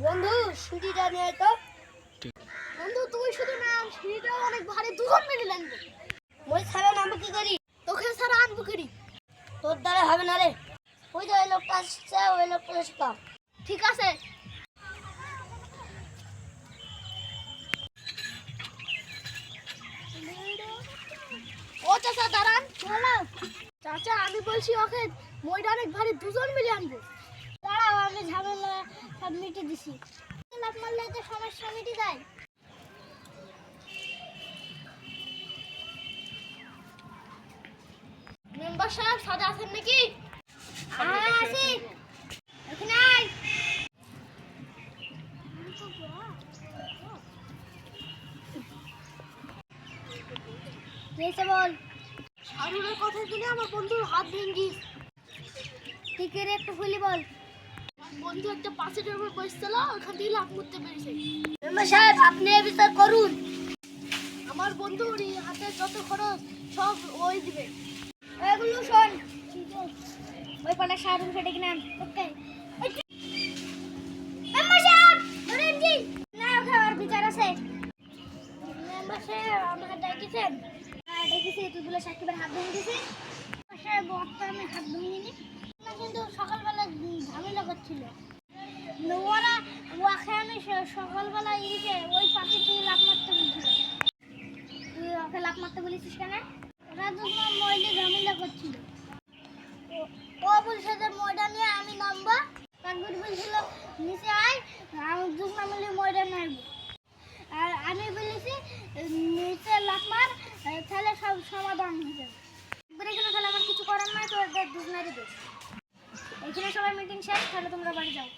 বন্ধু সিঁড়িটা নিয়ে তো। বন্ধু তুই শুধু নাম, সিঁড়িটা অনেক ভারী, দুজন মিলে নামবো। মই ছাড়া নামবো কি করি? তোকে ছাড়া আনবো করি? তোর দ্বারা হবে না রে। ওই যে ওই লোকটা আসছে, ওই লোকটা আসছে। ঠিক আছে। ও চাচা দাঁড়ান। বলো। চাচা আমি বলছি ওকে মইটা অনেক ভারী, দুজন মিলে আনবো। দাঁড়াও, আমি ঝামেলা সব মিটে দিছি। লাভ মারলে তো সমস্যা মিটে যায়। মেম্বার সাহেব সাদা আছেন নাকি? আছি। এখানে আয়। কেসে বল। শাহরুরের কথা শুনে আমার বন্ধুর হাত ভেঙ্গিস। ঠিক রে, একটু খুলি বল। বন্ধু একটা পাশের উপর বসছিল, ওখান থেকে লাফ করতে পেরেছে। মেম্বার সাহেব আপনি এই বিচার করুন। আমার বন্ধুর হাতে যত খরচ সব ওই দিবে। এগুলো শোন, ওই পালা শাহরুখ ফেটে কিনা ওকে। মেম্বার সাহেব ধরেন জি না, খাওয়ার বিচার আছে। মেম্বার সাহেব আমাকে ডাকিছেন? হ্যাঁ ডেকেছি। তুই বলে সাকিবের হাত ভেঙে দিয়েছিস? সাহেব আমি হাত ভাঙিনি, কিন্তু সকালবেলা ঝামেলা করছিল। ওরা ওকে আমি সকালবেলা ওই পাখি তুই লাফ মারতে বলছিল। তুই ওকে লাফ মারতে বলেছিস কেন? ওরা দুজন মহিলা ঝামেলা করছিল। ও বলছে যে ময়দা নিয়ে আমি নামবো। তারপর বলছিল নিচে আয়, আমি দুজন নামলে ময়দা নামবো। আর আমি বলেছি নিচে লাফ মার, তাহলে সব সমাধান হয়ে যাবে। এখানে তাহলে আমার কিছু করার নাই, তো দুজনেরই দোষ। এখানে সবাই মিটিং শেষ, তাহলে তোমরা বাড়ি যাও।